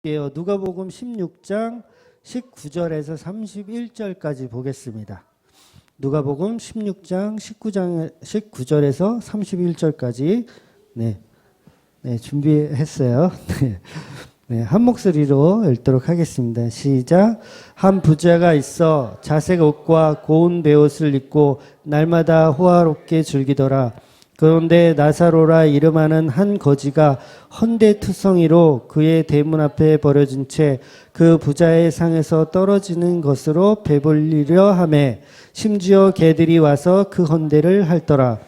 누가복음 16장 19절에서 31절까지 보겠습니다. 누가복음 16장 19절에서 31절까지 준비했어요. 한 목소리로 읽도록 하겠습니다. 시작. 한 부자가 있어 자색 옷과 고운 베옷을 입고 날마다 호화롭게 즐기더라. 그런데 나사로라 이름하는 한 거지가 헌데투성이로 그의 대문 앞에 버려진 채 그 부자의 상에서 떨어지는 것으로 배불리려 하매 심지어 개들이 와서 그 헌데를 핥더라.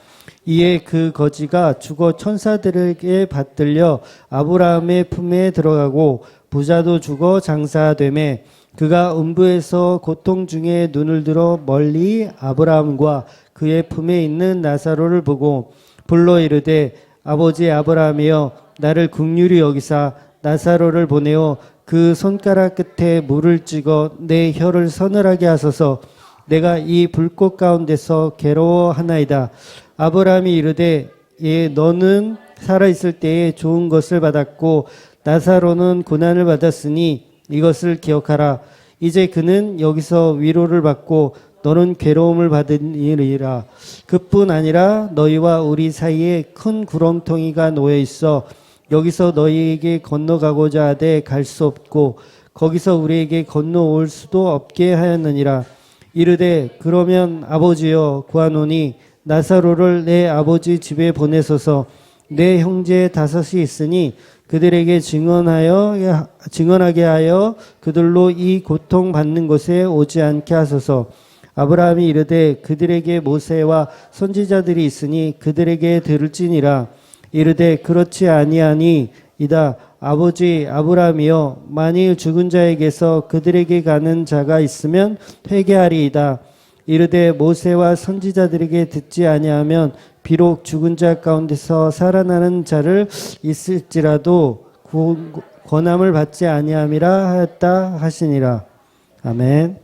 이에 그 거지가 죽어 천사들에게 받들려 아브라함의 품에 들어가고 부자도 죽어 장사되매 그가 음부에서 고통 중에 눈을 들어 멀리 아브라함과 그의 품에 있는 나사로를 보고 불러 이르되 아버지 아브라함이여 나를 긍휼히 여기사 나사로를 보내어 그 손가락 끝에 물을 찍어 내 혀를 서늘하게 하소서. 내가 이 불꽃 가운데서 괴로워하나이다. 아브라함이 이르되 예 너는 살아있을 때에 좋은 것을 받았고 나사로는 고난을 받았으니 이것을 기억하라. 이제 그는 여기서 위로를 받고 너는 괴로움을 받으리라. 그뿐 아니라 너희와 우리 사이에 큰 구렁텅이가 놓여 있어 여기서 너희에게 건너가고자 하되 갈 수 없고 거기서 우리에게 건너올 수도 없게 하였느니라. 이르되 그러면 아버지여 구하노니 나사로를 내 아버지 집에 보내소서. 내 형제 다섯이 있으니 그들에게 증언하게 하여 그들로 이 고통 받는 곳에 오지 않게 하소서. 아브라함이 이르되 그들에게 모세와 선지자들이 있으니 그들에게 들을지니라. 이르되 그렇지 아니하니 이다. 아버지 아브라함이여 만일 죽은 자에게서 그들에게 가는 자가 있으면 회개하리이다. 이르되 모세와 선지자들에게 듣지 아니하면 비록 죽은 자 가운데서 살아나는 자를 있을지라도 권함을 받지 아니함이라 하였다 하시니라. 아멘.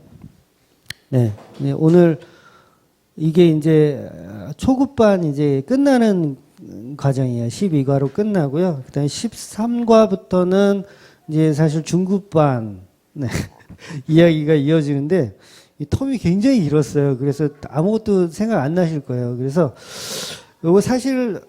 오늘 이게 이제 초급반 이제 끝나는 과정이에요. 12과로 끝나고요. 그다음에 13과부터는 이제 사실 중급반 이야기가 이어지는데 이 텀이 굉장히 길었어요. 그래서 아무것도 생각 안 나실 거예요. 그래서 이거 사실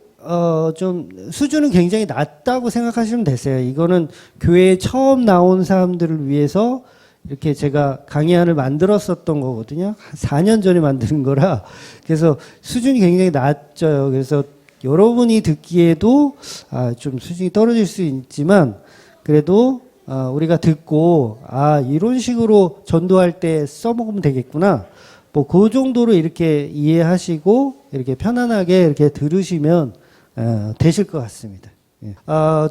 좀 수준은 굉장히 낮다고 생각하시면 되세요. 이거는 교회에 처음 나온 사람들을 위해서 이렇게 제가 강의안을 만들었었던 거거든요. 한 4년 전에 만든 거라 그래서 수준이 굉장히 낮아요. 그래서 여러분이 듣기에도 좀 수준이 떨어질 수 있지만 그래도 우리가 듣고 이런 식으로 전도할 때 써먹으면 되겠구나. 뭐 그 정도로 이렇게 이해하시고 이렇게 편안하게 이렇게 들으시면 되실 것 같습니다.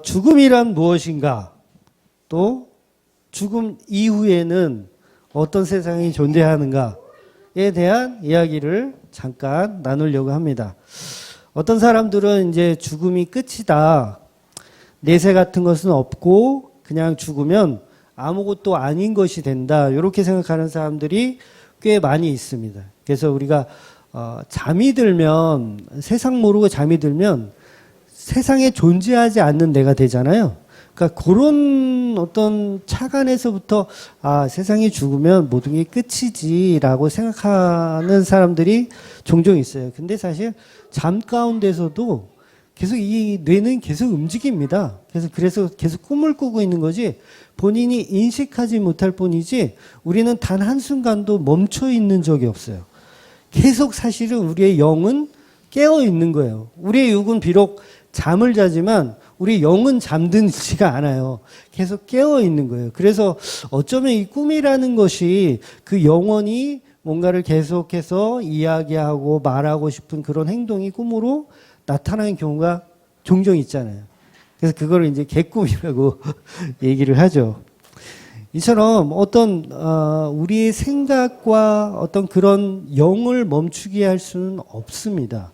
죽음이란 무엇인가? 또 죽음 이후에는 어떤 세상이 존재하는가에 대한 이야기를 잠깐 나누려고 합니다. 어떤 사람들은 이제 죽음이 끝이다. 내세 같은 것은 없고 그냥 죽으면 아무것도 아닌 것이 된다. 이렇게 생각하는 사람들이 꽤 많이 있습니다. 그래서 우리가 잠이 들면 세상 모르고 잠이 들면 세상에 존재하지 않는 내가 되잖아요. 그러니까 그런 어떤 착안에서부터 세상이 죽으면 모든 게 끝이지라고 생각하는 사람들이 종종 있어요. 근데 사실 잠 가운데서도 계속 이 뇌는 계속 움직입니다. 그래서 계속 꿈을 꾸고 있는 거지 본인이 인식하지 못할 뿐이지 우리는 단 한순간도 멈춰 있는 적이 없어요. 계속 사실은 우리의 영은 깨어 있는 거예요. 우리의 육은 비록 잠을 자지만 우리 영은 잠들지가 않아요. 계속 깨어 있는 거예요. 그래서 어쩌면 이 꿈이라는 것이 그 영혼이 뭔가를 계속해서 이야기하고 말하고 싶은 그런 행동이 꿈으로 나타나는 경우가 종종 있잖아요. 그래서 그걸 이제 개꿈이라고 얘기를 하죠. 이처럼 어떤 우리의 생각과 어떤 그런 영을 멈추게 할 수는 없습니다.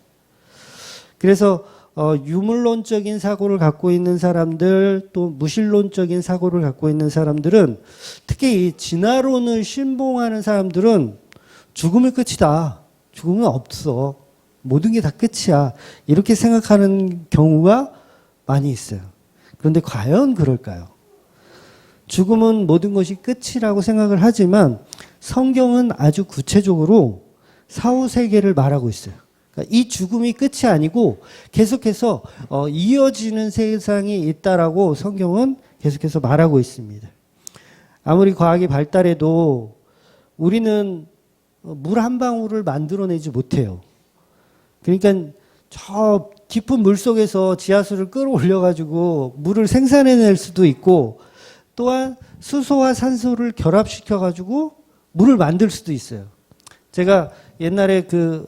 그래서 유물론적인 사고를 갖고 있는 사람들 또 무신론적인 사고를 갖고 있는 사람들은 특히 이 진화론을 신봉하는 사람들은 죽음이 끝이다. 죽음은 없어. 모든 게 다 끝이야. 이렇게 생각하는 경우가 많이 있어요. 그런데 과연 그럴까요? 죽음은 모든 것이 끝이라고 생각을 하지만 성경은 아주 구체적으로 사후 세계를 말하고 있어요. 그러니까 이 죽음이 끝이 아니고 계속해서 이어지는 세상이 있다라고 성경은 계속해서 말하고 있습니다. 아무리 과학이 발달해도 우리는 물 한 방울을 만들어내지 못해요. 그러니까 저 깊은 물 속에서 지하수를 끌어올려 가지고 물을 생산해낼 수도 있고, 또한 수소와 산소를 결합시켜 가지고 물을 만들 수도 있어요. 제가 옛날에 그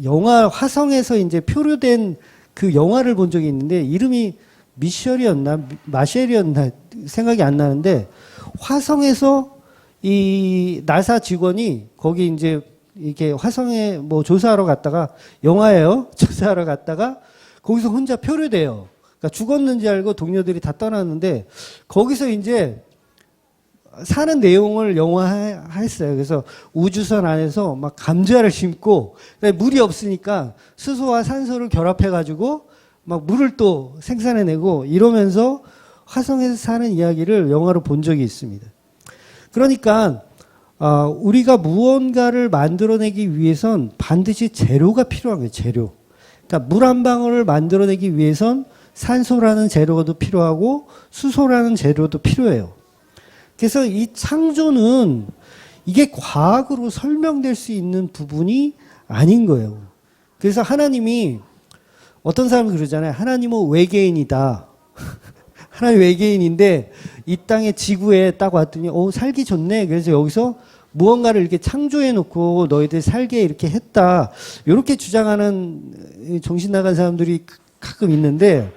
영화 화성에서 이제 표류된 그 영화를 본 적이 있는데, 이름이 미셸이었나 마셸이었나 생각이 안 나는데, 화성에서 이 나사 직원이 거기 이제 이렇게 화성에 뭐 조사하러 갔다가, 영화예요. 조사하러 갔다가 거기서 혼자 표류돼요. 그러니까 죽었는지 알고 동료들이 다 떠났는데, 거기서 이제 사는 내용을 영화했어요. 그래서 우주선 안에서 막 감자를 심고, 물이 없으니까 수소와 산소를 결합해가지고 막 물을 또 생산해내고 이러면서 화성에서 사는 이야기를 영화로 본 적이 있습니다. 그러니까 우리가 무언가를 만들어내기 위해선 반드시 재료가 필요한 거예요. 재료. 그러니까 물 한 방울을 만들어내기 위해선 산소라는 재료도 필요하고 수소라는 재료도 필요해요. 그래서 이 창조는 이게 과학으로 설명될 수 있는 부분이 아닌 거예요. 그래서 하나님이, 어떤 사람은 그러잖아요. 하나님은 외계인이다. 하나님 외계인인데 이 땅에 지구에 딱 왔더니 살기 좋네. 그래서 여기서 무언가를 이렇게 창조해 놓고 너희들 살게 이렇게 했다. 이렇게 주장하는 정신 나간 사람들이 가끔 있는데,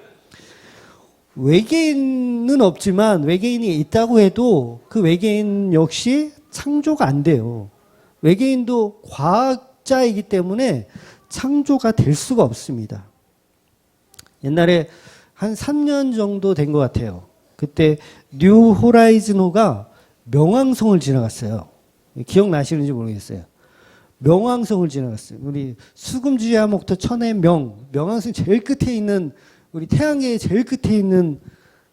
외계인은 없지만 외계인이 있다고 해도 그 외계인 역시 창조가 안 돼요. 외계인도 과학자이기 때문에 창조가 될 수가 없습니다. 옛날에 한 3년 정도 된 것 같아요. 그때 뉴 호라이즌호가 명왕성을 지나갔어요. 기억나시는지 모르겠어요. 명왕성을 지나갔어요. 우리 수금주야목토 천의 명왕성 제일 끝에 있는, 우리 태양계의 제일 끝에 있는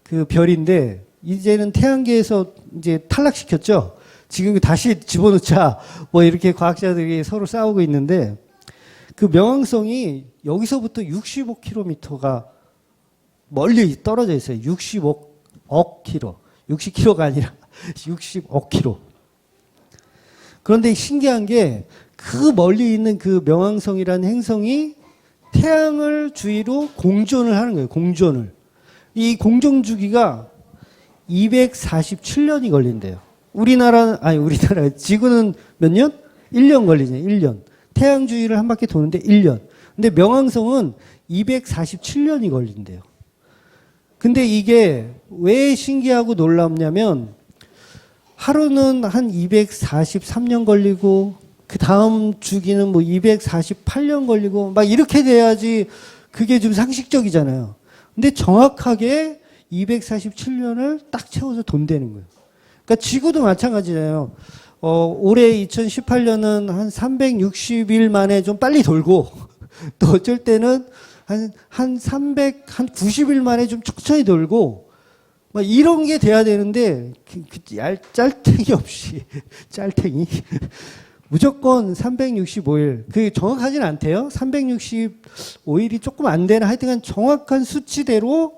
그 별인데, 이제는 태양계에서 이제 탈락시켰죠. 지금 다시 집어넣자 뭐 이렇게 과학자들이 서로 싸우고 있는데, 그 명왕성이 여기서부터 65km가 멀리 떨어져 있어요. 60억 킬로. 60km가 아니라 60억 킬로. 그런데 신기한 게, 그 멀리 있는 그 명왕성이라는 행성이 태양을 주위로 공전을 하는 거예요. 공전을. 이 공전 주기가 247년이 걸린대요. 우리나라 지구는 몇 년? 1년 걸리죠. 1년. 태양 주위를 한 바퀴 도는데 1년. 근데 명왕성은 247년이 걸린대요. 근데 이게 왜 신기하고 놀랍냐면, 하루는 한 243년 걸리고, 그 다음 주기는 뭐 248년 걸리고, 막 이렇게 돼야지 그게 좀 상식적이잖아요. 근데 정확하게 247년을 딱 채워서 돈다는 거예요. 그러니까 지구도 마찬가지잖아요. 올해 2018년은 한 360일 만에 좀 빨리 돌고, 또 어쩔 때는 한 90일 만에 좀 천천히 돌고, 막 이런 게 돼야 되는데, 짤탱이 없이, 짤탱이. 무조건 365일. 그게 정확하진 않대요. 365일이 조금 안 되나, 하여튼간 정확한 수치대로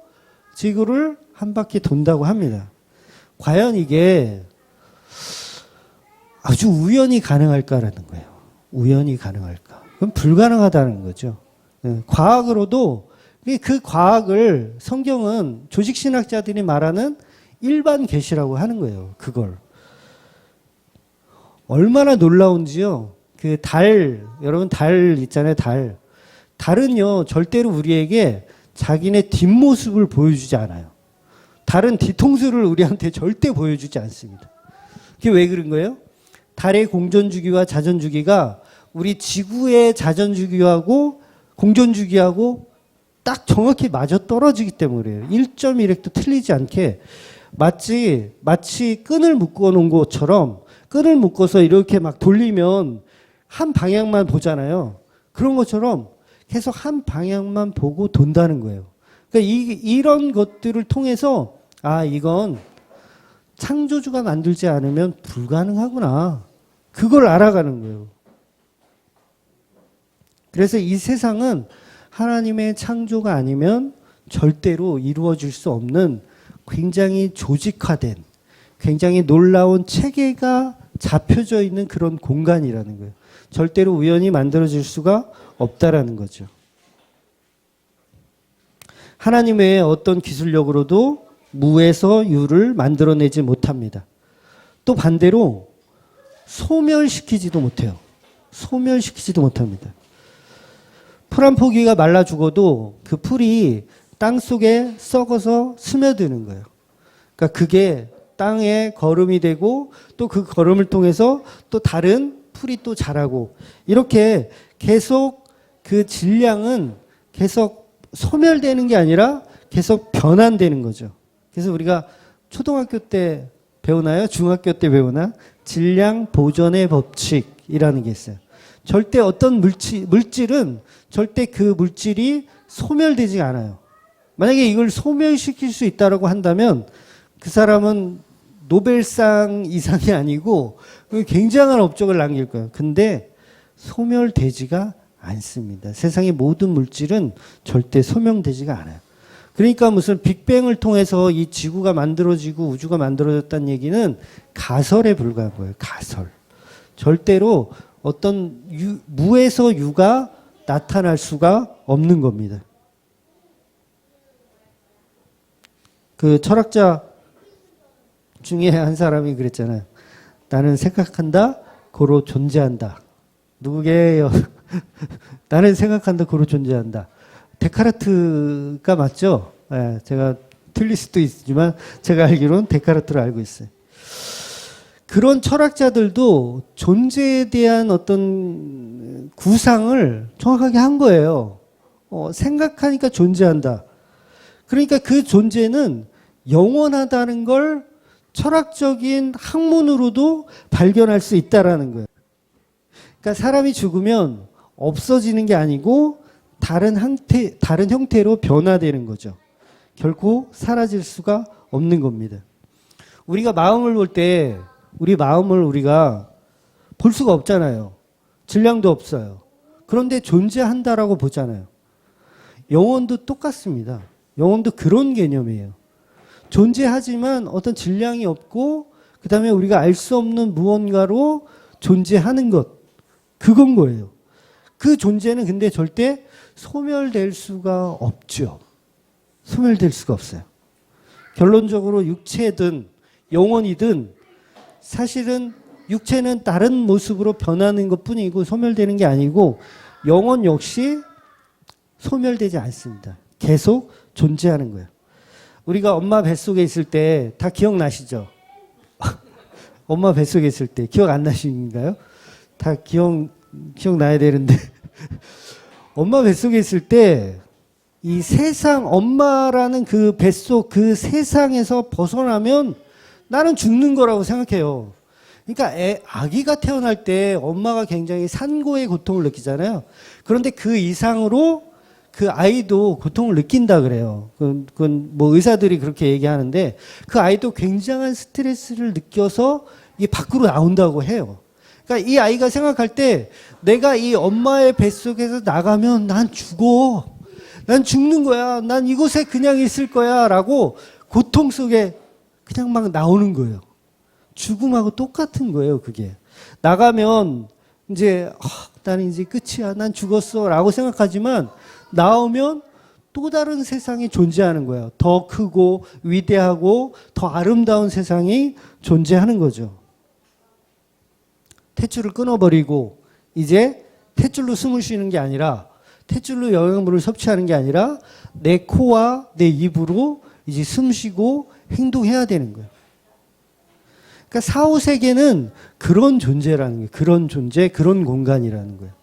지구를 한 바퀴 돈다고 합니다. 과연 이게 아주 우연히 가능할까라는 거예요. 우연히 가능할까? 그럼 불가능하다는 거죠. 과학으로도, 그 과학을 성경은 조직신학자들이 말하는 일반 계시라고 하는 거예요. 그걸. 얼마나 놀라운지요. 그 여러분 달 있잖아요. 달은요, 절대로 우리에게 자기네 뒷모습을 보여주지 않아요. 달은 뒤통수를 우리한테 절대 보여주지 않습니다. 그게 왜 그런 거예요? 달의 공전주기와 자전주기가 우리 지구의 자전주기하고 공전주기하고 딱 정확히 맞아 떨어지기 때문에 그래요. 1.1획도 틀리지 않게, 마치 끈을 묶어 놓은 것처럼, 끈을 묶어서 이렇게 막 돌리면 한 방향만 보잖아요. 그런 것처럼 계속 한 방향만 보고 돈다는 거예요. 그러니까 이런 것들을 통해서, 이건 창조주가 만들지 않으면 불가능하구나. 그걸 알아가는 거예요. 그래서 이 세상은 하나님의 창조가 아니면 절대로 이루어질 수 없는 굉장히 조직화된, 굉장히 놀라운 체계가 잡혀져 있는 그런 공간이라는 거예요. 절대로 우연히 만들어질 수가 없다라는 거죠. 하나님 외에 어떤 기술력으로도 무에서 유를 만들어내지 못합니다. 또 반대로 소멸시키지도 못해요. 소멸시키지도 못합니다. 풀 한 포기가 말라 죽어도 그 풀이 땅 속에 썩어서 스며드는 거예요. 그러니까 그게 땅에 거름이 되고 또 그 거름을 통해서 또 다른 풀이 또 자라고 이렇게 계속 그 질량은 계속 소멸되는 게 아니라 계속 변환되는 거죠. 그래서 우리가 초등학교 때 배우나요? 중학교 때 배우나? 질량 보존의 법칙이라는 게 있어요. 절대 어떤 물질은 절대 그 물질이 소멸되지 않아요. 만약에 이걸 소멸시킬 수 있다고 한다면 그 사람은 노벨상 이상이 아니고 굉장한 업적을 남길 거예요. 근데 소멸되지가 않습니다. 세상의 모든 물질은 절대 소멸되지가 않아요. 그러니까 무슨 빅뱅을 통해서 이 지구가 만들어지고 우주가 만들어졌다는 얘기는 가설에 불과한 거예요. 가설. 절대로 어떤 무에서 유가 나타날 수가 없는 겁니다. 그 철학자 중에 한 사람이 그랬잖아요. 나는 생각한다, 고로 존재한다. 누구게요? 나는 생각한다, 고로 존재한다. 데카르트가 맞죠? 네, 제가 틀릴 수도 있지만 제가 알기로는 데카르트를 알고 있어요. 그런 철학자들도 존재에 대한 어떤 구상을 정확하게 한 거예요. 생각하니까 존재한다. 그러니까 그 존재는 영원하다는 걸 철학적인 학문으로도 발견할 수 있다라는 거예요. 그러니까 사람이 죽으면 없어지는 게 아니고 다른 형태로 변화되는 거죠. 결코 사라질 수가 없는 겁니다. 우리가 마음을 볼 때 우리 마음을 우리가 볼 수가 없잖아요. 질량도 없어요. 그런데 존재한다라고 보잖아요. 영혼도 똑같습니다. 영혼도 그런 개념이에요. 존재하지만 어떤 질량이 없고 그 다음에 우리가 알 수 없는 무언가로 존재하는 것. 그건 거예요. 그 존재는 근데 절대 소멸될 수가 없죠. 소멸될 수가 없어요. 결론적으로 육체든 영혼이든 사실은 육체는 다른 모습으로 변하는 것뿐이고 소멸되는 게 아니고 영혼 역시 소멸되지 않습니다. 계속 존재하는 거예요. 우리가 엄마 뱃속에 있을 때 다 기억나시죠? 엄마 뱃속에 있을 때 기억 안 나시는가요? 다 기억나야 되는데 엄마 뱃속에 있을 때 이 세상 엄마라는 그 뱃속 그 세상에서 벗어나면 나는 죽는 거라고 생각해요. 그러니까 아기가 태어날 때 엄마가 굉장히 산고의 고통을 느끼잖아요. 그런데 그 이상으로 그 아이도 고통을 느낀다 그래요. 그건 뭐 의사들이 그렇게 얘기하는데 그 아이도 굉장한 스트레스를 느껴서 이 밖으로 나온다고 해요. 그러니까 이 아이가 생각할 때 내가 이 엄마의 뱃속에서 나가면 난 죽어. 난 죽는 거야. 난 이곳에 그냥 있을 거야. 라고 고통 속에 그냥 막 나오는 거예요. 죽음하고 똑같은 거예요, 그게. 나가면 이제 나는 이제 끝이야. 난 죽었어. 라고 생각하지만 나오면 또 다른 세상이 존재하는 거예요. 더 크고 위대하고 더 아름다운 세상이 존재하는 거죠. 탯줄을 끊어버리고 이제 탯줄로 숨을 쉬는 게 아니라 탯줄로 영양분을 섭취하는 게 아니라 내 코와 내 입으로 이제 숨 쉬고 행동해야 되는 거예요. 그러니까 사후세계는 그런 존재라는 거예요. 그런 존재, 그런 공간이라는 거예요.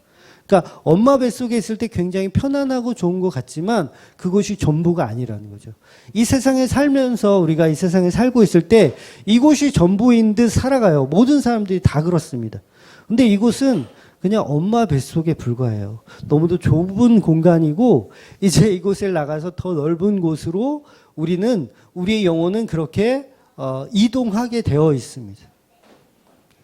그러니까 엄마 뱃속에 있을 때 굉장히 편안하고 좋은 것 같지만 그것이 전부가 아니라는 거죠. 이 세상에 살면서 우리가 이 세상에 살고 있을 때 이곳이 전부인 듯 살아가요. 모든 사람들이 다 그렇습니다. 근데 이곳은 그냥 엄마 뱃속에 불과해요. 너무도 좁은 공간이고 이제 이곳을 나가서 더 넓은 곳으로 우리의 영혼은 그렇게 이동하게 되어 있습니다.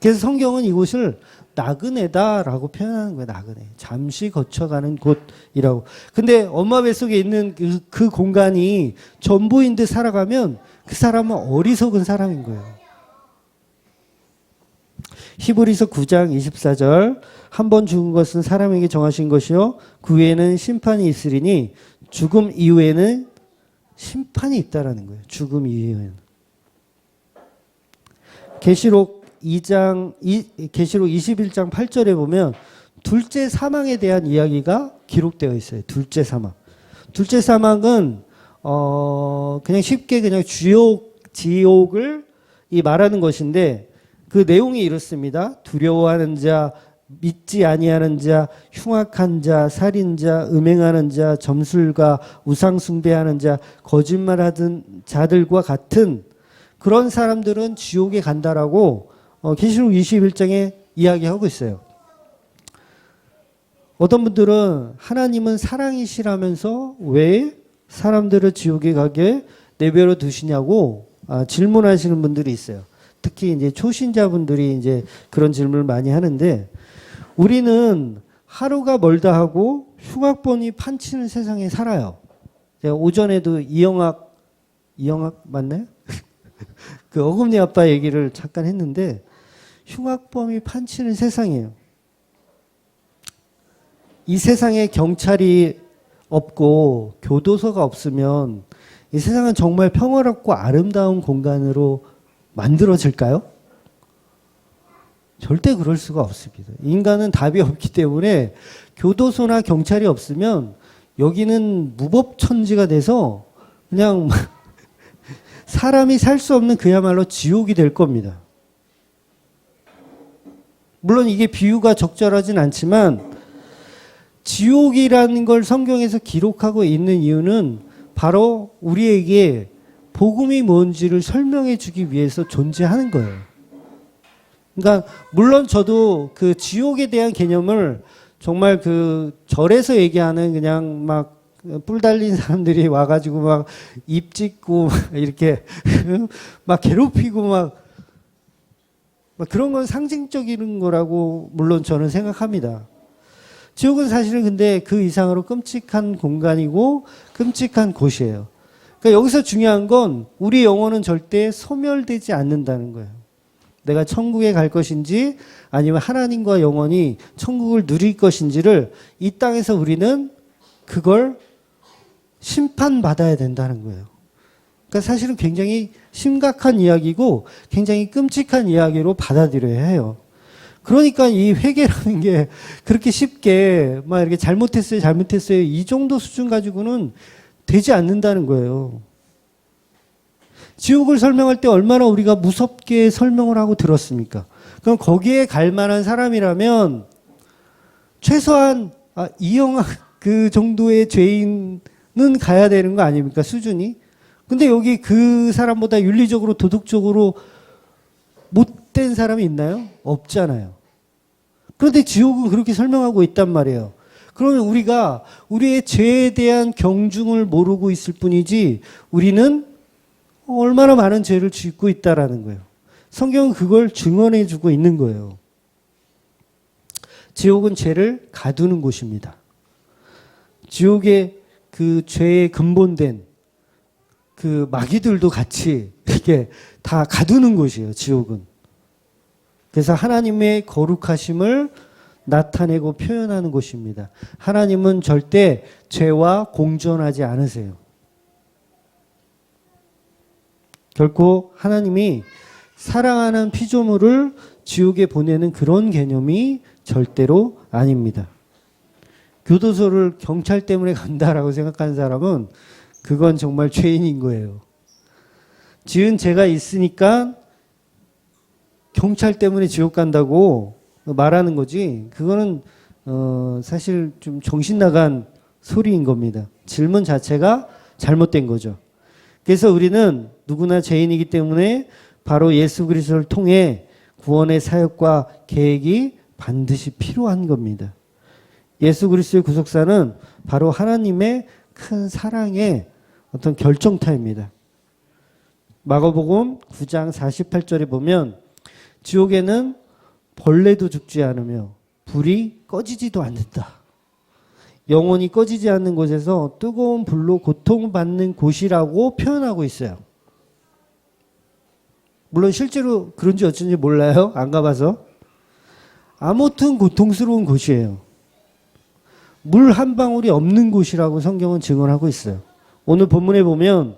그래서 성경은 이곳을 나그네다라고 표현하는 거예요. 나그네. 잠시 거쳐가는 곳이라고. 근데 엄마 뱃속에 있는 그 공간이 전부인 듯 살아가면 그 사람은 어리석은 사람인 거예요. 히브리서 9장 24절 한 번 죽은 것은 사람에게 정하신 것이요 그 후에는 심판이 있으리니 죽음 이후에는 심판이 있다라는 거예요. 죽음 이후에는. 계시록 21장 8절에 보면 둘째 사망에 대한 이야기가 기록되어 있어요. 둘째 사망. 둘째 사망은 그냥 쉽게 그냥 지옥을 말하는 것인데 그 내용이 이렇습니다. 두려워하는 자, 믿지 아니하는 자, 흉악한 자, 살인자, 음행하는 자, 점술가, 우상 숭배하는 자, 거짓말하던 자들과 같은 그런 사람들은 지옥에 간다라고 계시록 21장에 이야기하고 있어요. 어떤 분들은 하나님은 사랑이시라면서 왜 사람들을 지옥에 가게 내버려 두시냐고 질문하시는 분들이 있어요. 특히 이제 초신자분들이 이제 그런 질문을 많이 하는데 우리는 하루가 멀다 하고 흉악범이 판치는 세상에 살아요. 제가 오전에도 이영학 맞나요? 그 어금니 아빠 얘기를 잠깐 했는데 흉악범이 판치는 세상이에요. 이 세상에 경찰이 없고 교도소가 없으면 이 세상은 정말 평화롭고 아름다운 공간으로 만들어질까요? 절대 그럴 수가 없습니다. 인간은 답이 없기 때문에 교도소나 경찰이 없으면 여기는 무법천지가 돼서 그냥 사람이 살 수 없는 그야말로 지옥이 될 겁니다. 물론 이게 비유가 적절하진 않지만 지옥이라는 걸 성경에서 기록하고 있는 이유는 바로 우리에게 복음이 뭔지를 설명해 주기 위해서 존재하는 거예요. 그러니까 물론 저도 그 지옥에 대한 개념을 정말 그 절에서 얘기하는 그냥 막 뿔 달린 사람들이 와가지고 막 입 찢고 막 이렇게 막 괴롭히고 막 그런 건 상징적인 거라고 물론 저는 생각합니다. 지옥은 사실은 근데 그 이상으로 끔찍한 공간이고 끔찍한 곳이에요. 그러니까 여기서 중요한 건 우리 영혼은 절대 소멸되지 않는다는 거예요. 내가 천국에 갈 것인지 아니면 하나님과 영원히 천국을 누릴 것인지를 이 땅에서 우리는 그걸 심판받아야 된다는 거예요. 그러니까 사실은 굉장히 심각한 이야기고 굉장히 끔찍한 이야기로 받아들여야 해요. 그러니까 이 회개라는 게 그렇게 쉽게 막 이렇게 잘못했어요 이 정도 수준 가지고는 되지 않는다는 거예요. 지옥을 설명할 때 얼마나 우리가 무섭게 설명을 하고 들었습니까? 그럼 거기에 갈 만한 사람이라면 최소한 이영학 그 정도의 죄인은 가야 되는 거 아닙니까? 수준이. 근데 여기 그 사람보다 윤리적으로 도덕적으로 못된 사람이 있나요? 없잖아요. 그런데 지옥은 그렇게 설명하고 있단 말이에요. 그러면 우리가 우리의 죄에 대한 경중을 모르고 있을 뿐이지 우리는 얼마나 많은 죄를 짓고 있다라는 거예요. 성경은 그걸 증언해 주고 있는 거예요. 지옥은 죄를 가두는 곳입니다. 지옥의 그 죄의 근본된 그 마귀들도 같이 이렇게 다 가두는 곳이에요. 지옥은. 그래서 하나님의 거룩하심을 나타내고 표현하는 곳입니다. 하나님은 절대 죄와 공존하지 않으세요. 결코 하나님이 사랑하는 피조물을 지옥에 보내는 그런 개념이 절대로 아닙니다. 교도소를 경찰 때문에 간다라고 생각하는 사람은 그건 정말 죄인인 거예요. 지은 죄가 있으니까 경찰 때문에 지옥 간다고 말하는 거지. 그거는 사실 좀 정신 나간 소리인 겁니다. 질문 자체가 잘못된 거죠. 그래서 우리는 누구나 죄인이기 때문에 바로 예수 그리스도를 통해 구원의 사역과 계획이 반드시 필요한 겁니다. 예수 그리스도의 구속사는 바로 하나님의 큰 사랑의 어떤 결정타입니다. 마가복음 9장 48절에 보면 지옥에는 벌레도 죽지 않으며 불이 꺼지지도 않는다. 영원히 꺼지지 않는 곳에서 뜨거운 불로 고통받는 곳이라고 표현하고 있어요. 물론 실제로 그런지 어쩐지 몰라요. 안 가봐서. 아무튼 고통스러운 곳이에요. 물 한 방울이 없는 곳이라고 성경은 증언하고 있어요. 오늘 본문에 보면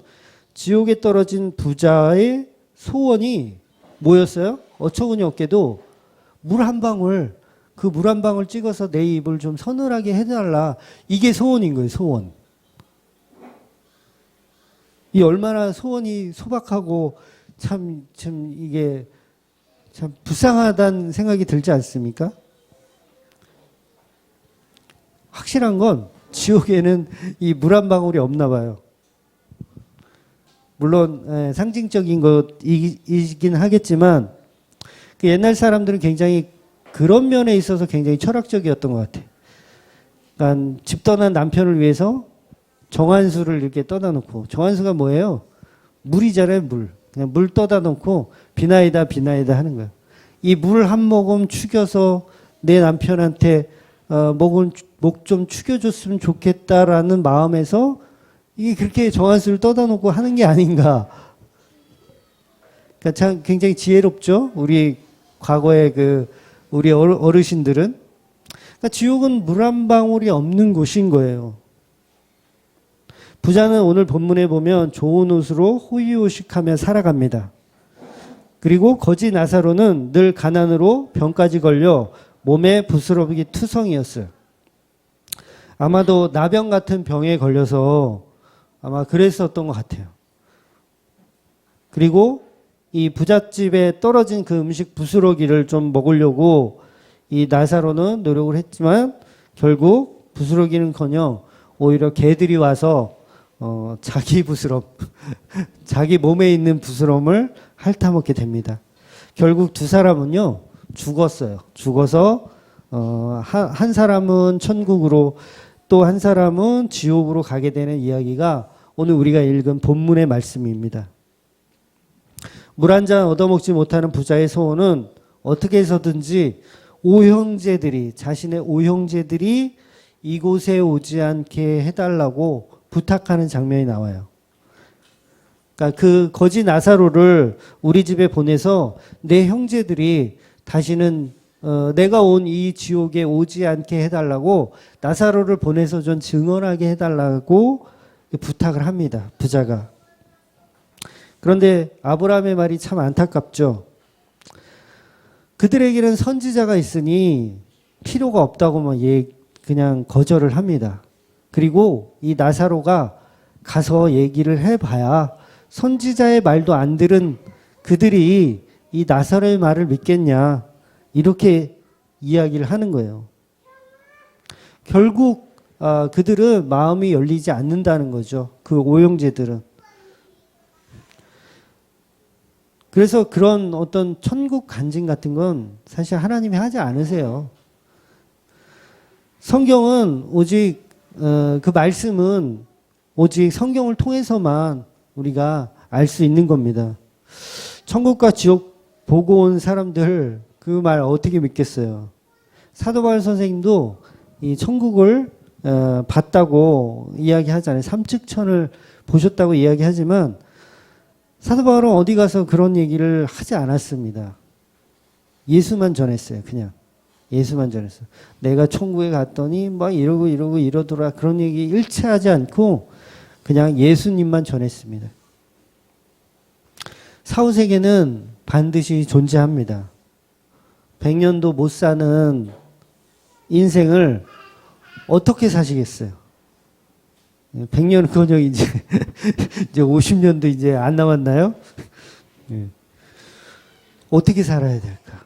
지옥에 떨어진 부자의 소원이 뭐였어요? 어처구니 없게도 물 한 방울, 그 물 한 방울 찍어서 내 입을 좀 서늘하게 해달라. 이게 소원인 거예요, 소원. 이 얼마나 소원이 소박하고 참 이게 참 불쌍하다는 생각이 들지 않습니까? 확실한 건 지옥에는 이 물 한 방울이 없나 봐요. 물론 상징적인 것이긴 하겠지만 그 옛날 사람들은 굉장히 그런 면에 있어서 굉장히 철학적이었던 것 같아요. 그러니까 집 떠난 남편을 위해서 정한수를 이렇게 떠다 놓고, 정한수가 뭐예요? 물이잖아요, 물. 그냥 물 떠다 놓고 비나이다 하는 거예요. 이 물 한 모금 축여서 내 남편한테 목 좀 축여줬으면 좋겠다라는 마음에서 이게 그렇게 정한수를 떠다 놓고 하는 게 아닌가. 그러니까 참 굉장히 지혜롭죠. 우리 과거의 우리 어르신들은. 그러니까 지옥은 물 한 방울이 없는 곳인 거예요. 부자는 오늘 본문에 보면 좋은 옷으로 호의호식하며 살아갑니다. 그리고 거지 나사로는 늘 가난으로 병까지 걸려 몸에 부스러기 투성이었어요. 아마도 나병 같은 병에 걸려서 아마 그랬었던 것 같아요. 그리고 이 부잣집에 떨어진 그 음식 부스러기를 좀 먹으려고 이 나사로는 노력을 했지만 결국 부스러기는커녕 오히려 개들이 와서 자기 부스럼, 자기 몸에 있는 부스럼을 핥아먹게 됩니다. 결국 두 사람은요 죽었어요. 죽어서 한 사람은 천국으로 또 한 사람은 지옥으로 가게 되는 이야기가 오늘 우리가 읽은 본문의 말씀입니다. 물 한 잔 얻어먹지 못하는 부자의 소원은 어떻게 해서든지 자신의 오형제들이 이곳에 오지 않게 해달라고 부탁하는 장면이 나와요. 그러니까 그 거지 나사로를 우리 집에 보내서 내 형제들이 다시는 내가 온 이 지옥에 오지 않게 해달라고 나사로를 보내서 좀 증언하게 해달라고 부탁을 합니다. 부자가. 그런데 아브라함의 말이 참 안타깝죠. 그들에게는 선지자가 있으니 필요가 없다고 그냥 거절을 합니다. 그리고 이 나사로가 가서 얘기를 해봐야 선지자의 말도 안 들은 그들이 이 나사로의 말을 믿겠냐, 이렇게 이야기를 하는 거예요. 결국 그들은 마음이 열리지 않는다는 거죠. 그 오형제들은. 그래서 그런 어떤 천국 간증 같은 건 사실 하나님이 하지 않으세요. 성경은 오직 그 말씀은 오직 성경을 통해서만 우리가 알 수 있는 겁니다. 천국과 지옥 보고 온 사람들 그 말 어떻게 믿겠어요? 사도 바울 선생님도 이 천국을 봤다고 이야기하잖아요. 삼측천을 보셨다고 이야기하지만 사도 바울은 어디 가서 그런 얘기를 하지 않았습니다. 예수만 전했어요. 그냥 예수만 전했어요. 내가 천국에 갔더니 막 이러더라, 그런 얘기 일체 하지 않고 그냥 예수님만 전했습니다. 사후세계는 반드시 존재합니다. 100년도 못 사는 인생을 어떻게 사시겠어요? 100년은커녕 이제 50년도 이제 안 남았나요? 어떻게 살아야 될까?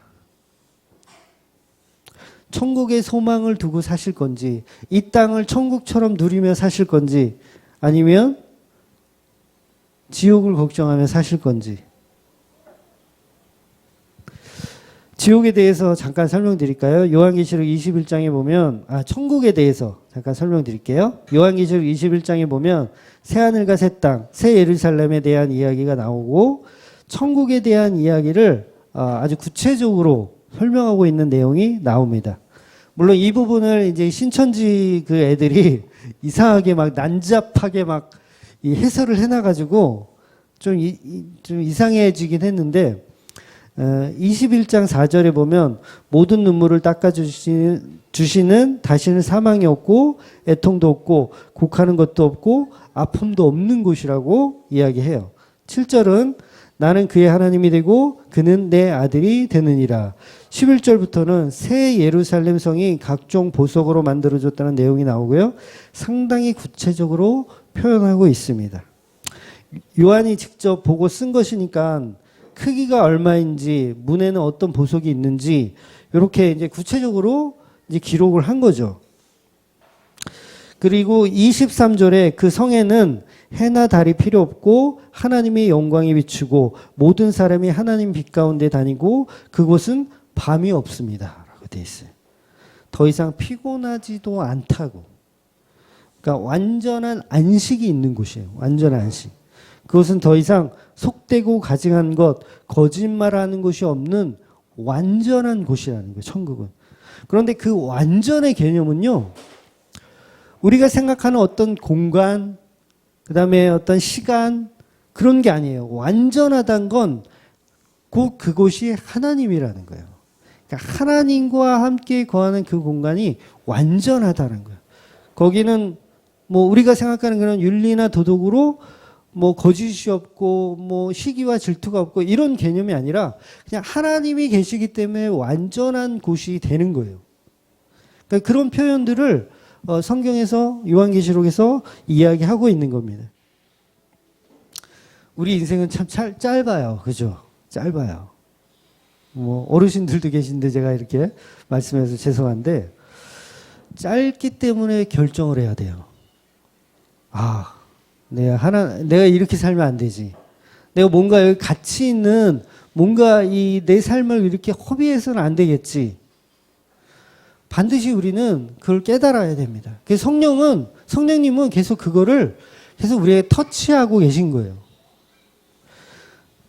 천국의 소망을 두고 사실 건지, 이 땅을 천국처럼 누리며 사실 건지, 아니면 지옥을 걱정하며 사실 건지. 지옥에 대해서 잠깐 설명드릴까요? 요한계시록 21장에 보면 천국에 대해서 잠깐 설명드릴게요. 요한계시록 21장에 보면 새하늘과 새 땅, 새 예루살렘에 대한 이야기가 나오고 천국에 대한 이야기를 아주 구체적으로 설명하고 있는 내용이 나옵니다. 물론 이 부분을 이제 신천지 그 애들이 이상하게 막 난잡하게 막 이 해설을 해놔가지고 좀 이상해지긴 했는데 21장 4절에 보면 모든 눈물을 닦아주시는 다시는 사망이 없고 애통도 없고 곡하는 것도 없고 아픔도 없는 곳이라고 이야기해요. 7절은 나는 그의 하나님이 되고 그는 내 아들이 되느니라. 11절부터는 새 예루살렘 성이 각종 보석으로 만들어졌다는 내용이 나오고요. 상당히 구체적으로 표현하고 있습니다. 요한이 직접 보고 쓴 것이니까 크기가 얼마인지, 문에는 어떤 보석이 있는지, 이렇게 이제 구체적으로 이제 기록을 한 거죠. 그리고 23절에 그 성에는 해나 달이 필요 없고 하나님의 영광이 비추고 모든 사람이 하나님 빛 가운데 다니고 그곳은 밤이 없습니다. 라고 되어 있어요. 더 이상 피곤하지도 않다고. 그러니까 완전한 안식이 있는 곳이에요. 완전한 안식. 그것은 더 이상 속되고 가증한 것, 거짓말하는 것이 없는 완전한 곳이라는 거예요. 천국은. 그런데 그 완전의 개념은요. 우리가 생각하는 어떤 공간, 그 다음에 어떤 시간, 그런 게 아니에요. 완전하다는 건 곧 그곳이 하나님이라는 거예요. 그러니까 하나님과 함께 거하는 그 공간이 완전하다는 거예요. 거기는 뭐 우리가 생각하는 그런 윤리나 도덕으로 뭐 거짓이 없고 뭐 시기와 질투가 없고 이런 개념이 아니라 그냥 하나님이 계시기 때문에 완전한 곳이 되는 거예요. 그러니까 그런 표현들을 성경에서 요한계시록에서 이야기하고 있는 겁니다. 우리 인생은 참 짧아요. 그죠? 짧아요. 뭐 어르신들도 계신데 제가 이렇게 말씀해서 죄송한데 짧기 때문에 결정을 해야 돼요. 내가 이렇게 살면 안 되지. 내가 뭔가 여기 가치 있는 뭔가 이 내 삶을 이렇게 허비해서는 안 되겠지. 반드시 우리는 그걸 깨달아야 됩니다. 그래서 성령님은 계속 그거를 계속 우리에게 터치하고 계신 거예요.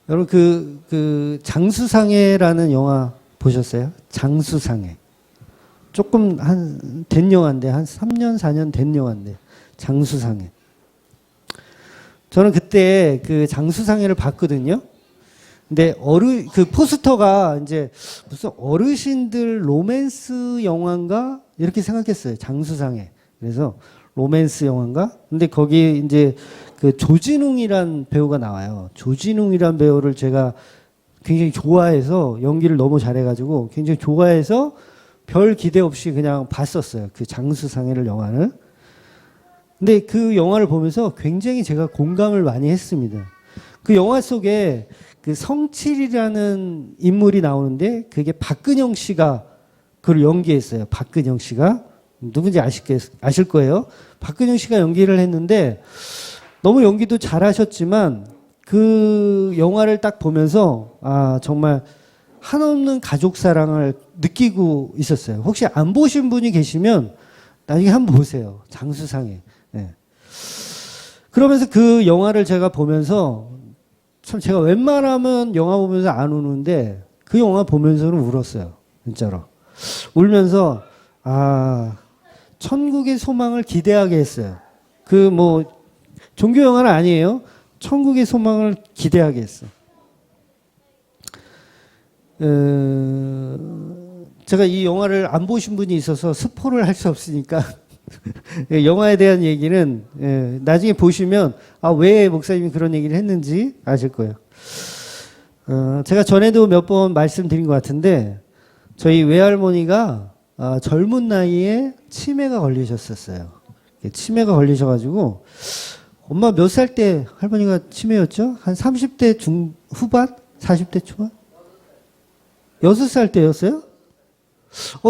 여러분 그 장수상해라는 영화 보셨어요? 장수상해. 조금 된 영화인데 한 3년 4년 된 영화인데 장수상해. 저는 그때 그 장수상해를 봤거든요. 근데 그 포스터가 이제 무슨 어르신들 로맨스 영화인가 이렇게 생각했어요. 장수상해. 그래서 로맨스 영화인가? 근데 거기 이제 그 조진웅이란 배우가 나와요. 조진웅이란 배우를 제가 굉장히 좋아해서 연기를 너무 잘해가지고 굉장히 좋아해서 별 기대 없이 그냥 봤었어요. 그 장수상해를 영화를. 근데 그 영화를 보면서 굉장히 제가 공감을 많이 했습니다. 그 영화 속에 그 성칠이라는 인물이 나오는데 그게 박근영 씨가 그걸 연기했어요. 박근영 씨가. 누군지 아실 거예요. 박근영 씨가 연기를 했는데 너무 연기도 잘하셨지만 그 영화를 딱 보면서 정말 한없는 가족 사랑을 느끼고 있었어요. 혹시 안 보신 분이 계시면 나중에 한번 보세요. 장수상해. 네. 그러면서 그 영화를 제가 보면서 참 제가 웬만하면 영화 보면서 안 우는데 그 영화 보면서는 울었어요. 진짜로. 울면서 천국의 소망을 기대하게 했어요. 그 뭐 종교 영화는 아니에요. 천국의 소망을 기대하게 했어요. 제가 이 영화를 안 보신 분이 있어서 스포를 할 수 없으니까 영화에 대한 얘기는 나중에 보시면 왜 목사님이 그런 얘기를 했는지 아실 거예요. 제가 전에도 몇 번 말씀드린 것 같은데 저희 외할머니가 젊은 나이에 치매가 걸리셨었어요. 치매가 걸리셔가지고 엄마 몇 살 때 할머니가 치매였죠? 한 30대 후반? 40대 초반? 6살 때였어요?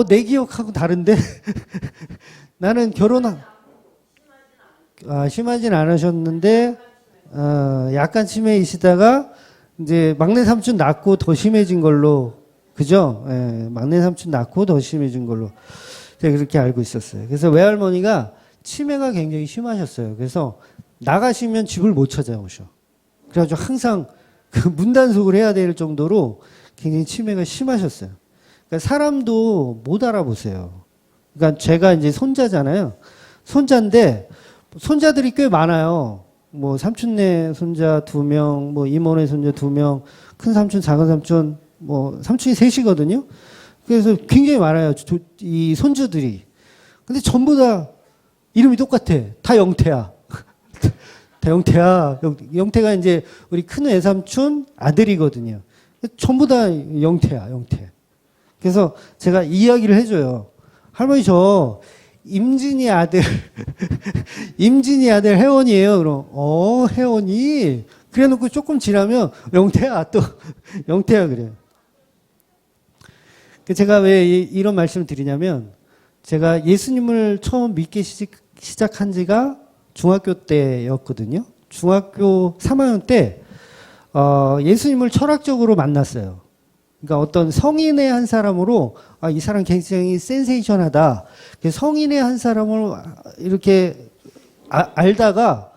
내 기억하고 다른데? 나는 심하진 않으셨는데, 약간 치매이시다가, 이제 막내 삼촌 낳고 더 심해진 걸로 그죠? 예, 막내 삼촌 낳고 더 심해진 걸로 제가 그렇게 알고 있었어요. 그래서 외할머니가 치매가 굉장히 심하셨어요. 그래서 나가시면 집을 못 찾아오셔. 그래가지고 항상 그 문단속을 해야 될 정도로 굉장히 치매가 심하셨어요. 그러니까 사람도 못 알아보세요. 그러니까 제가 이제 손자잖아요. 손자인데 손자들이 꽤 많아요. 뭐 삼촌네 손자 2명, 뭐 이모네 손자 2명, 큰 삼촌, 작은 삼촌, 뭐 삼촌이 셋이거든요. 그래서 굉장히 많아요. 이 손주들이. 근데 전부 다 이름이 똑같아. 다 영태야. 다 영태야. 영태가 이제 우리 큰 외삼촌 아들이거든요. 전부 다 영태야, 영태. 그래서 제가 이야기를 해줘요. 할머니 저 임진이 아들, 임진이 아들 혜원이에요. 그럼 혜원이. 그래놓고 조금 지나면 영태야 또 영태야 그래요. 제가 왜 이런 말씀을 드리냐면 제가 예수님을 처음 믿기 시작한 지가 중학교 때였거든요. 중학교 3학년 때 예수님을 철학적으로 만났어요. 그러니까 어떤 성인의 한 사람으로 이 사람 굉장히 센세이션하다. 성인의 한 사람을 이렇게 알다가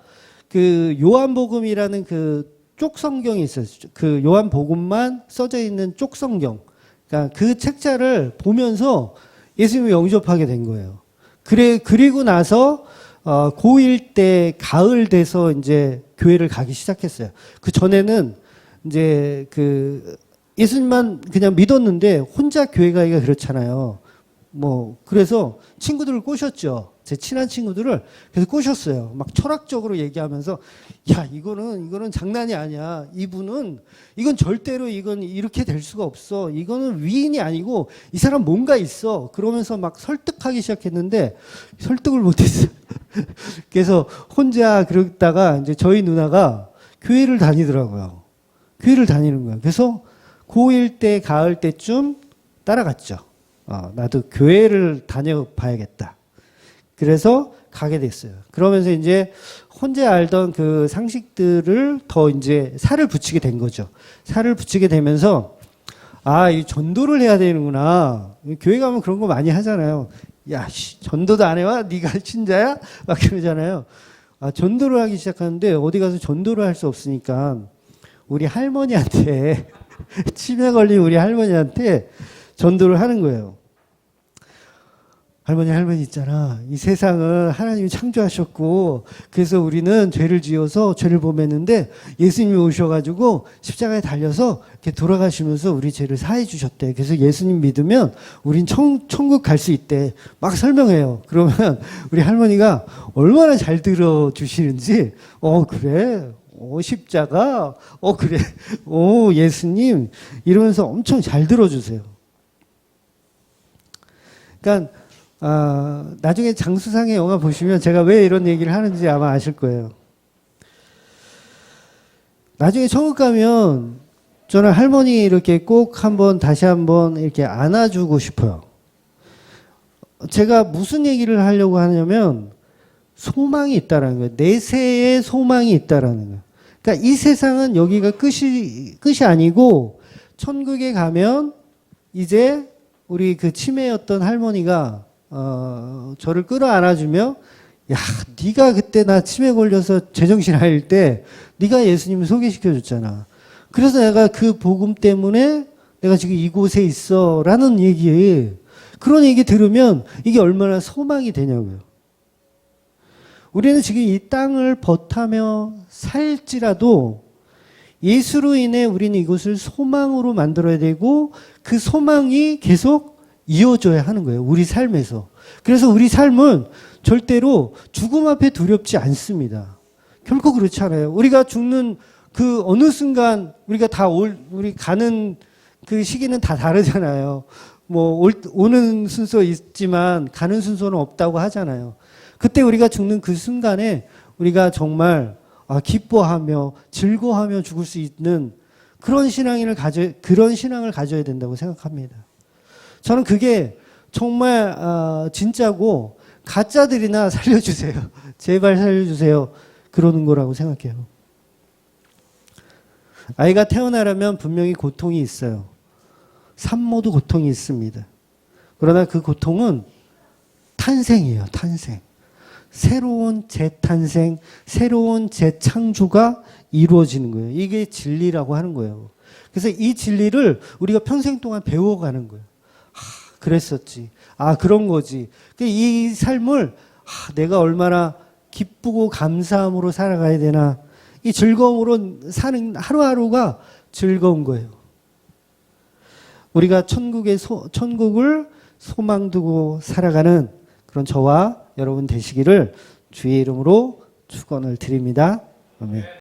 그 요한복음이라는 그 쪽 성경이 있어요. 그 요한복음만 써져 있는 쪽 성경. 그러니까 그 책자를 보면서 예수님을 영접하게 된 거예요. 그리고 나서 고1 때 가을 돼서 이제 교회를 가기 시작했어요. 그 전에는 이제 그 예수님만 그냥 믿었는데 혼자 교회 가기가 그렇잖아요. 뭐 그래서 친구들을 꼬셨죠. 제 친한 친구들을 그래서 꼬셨어요. 막 철학적으로 얘기하면서 야 이거는 장난이 아니야. 이건 절대로 이건 이렇게 될 수가 없어. 이거는 위인이 아니고 이 사람 뭔가 있어. 그러면서 막 설득하기 시작했는데 설득을 못했어요. 그래서 혼자 그러다가 이제 저희 누나가 교회를 다니더라고요. 교회를 다니는 거예요. 그래서 고1 때 가을 때쯤 따라갔죠. 나도 교회를 다녀봐야겠다. 그래서 가게 됐어요. 그러면서 이제 혼자 알던 그 상식들을 더 이제 살을 붙이게 된 거죠. 살을 붙이게 되면서 이 전도를 해야 되는구나. 교회 가면 그런 거 많이 하잖아요. 야, 전도도 안 해와? 네가 신자야? 막 그러잖아요. 전도를 하기 시작하는데 어디 가서 전도를 할 수 없으니까 우리 할머니한테 치매 걸린 우리 할머니한테 전도를 하는 거예요. 할머니 있잖아. 이 세상을 하나님이 창조하셨고 그래서 우리는 죄를 지어서 죄를 범했는데 예수님이 오셔가지고 십자가에 달려서 이렇게 돌아가시면서 우리 죄를 사해 주셨대. 그래서 예수님 믿으면 우린 천국 갈 수 있대. 막 설명해요. 그러면 우리 할머니가 얼마나 잘 들어주시는지 그래. 십자가 그래. 예수님 이러면서 엄청 잘 들어주세요. 그러니까 나중에 장수상의 영화 보시면 제가 왜 이런 얘기를 하는지 아마 아실 거예요. 나중에 천국 가면 저는 할머니 이렇게 꼭 다시 한번 이렇게 안아주고 싶어요. 제가 무슨 얘기를 하려고 하냐면 소망이 있다라는 거예요. 내세에 소망이 있다라는 거예요. 그러니까 이 세상은 여기가 끝이 아니고 천국에 가면 이제 우리 그 치매였던 할머니가 저를 끌어안아주며 야, 네가 그때 나 치매 걸려서 제정신 아닐 때 네가 예수님을 소개시켜줬잖아. 그래서 내가 그 복음 때문에 내가 지금 이곳에 있어라는 그런 얘기 들으면 이게 얼마나 소망이 되냐고요. 우리는 지금 이 땅을 벗하며 살지라도 예수로 인해 우리는 이곳을 소망으로 만들어야 되고 그 소망이 계속 이어져야 하는 거예요. 우리 삶에서. 그래서 우리 삶은 절대로 죽음 앞에 두렵지 않습니다. 결코 그렇지 않아요. 우리가 죽는 그 어느 순간 우리가 우리 가는 그 시기는 다 다르잖아요. 뭐 오는 순서 있지만 가는 순서는 없다고 하잖아요. 그때 우리가 죽는 그 순간에 우리가 정말 기뻐하며 즐거워하며 죽을 수 있는 그런 신앙을 가져야 된다고 생각합니다. 저는 그게 정말 진짜고 가짜들이나 살려주세요. 제발 살려주세요. 그러는 거라고 생각해요. 아이가 태어나려면 분명히 고통이 있어요. 산모도 고통이 있습니다. 그러나 그 고통은 탄생이에요. 탄생. 새로운 재탄생, 새로운 재창조가 이루어지는 거예요. 이게 진리라고 하는 거예요. 그래서 이 진리를 우리가 평생 동안 배워가는 거예요. 그랬었지. 그런 거지. 이 삶을 내가 얼마나 기쁘고 감사함으로 살아가야 되나. 이 즐거움으로 사는 하루하루가 즐거운 거예요. 우리가 천국을 소망 두고 살아가는 그런 저와 여러분 되시기를 주의 이름으로 축원을 드립니다. 아멘.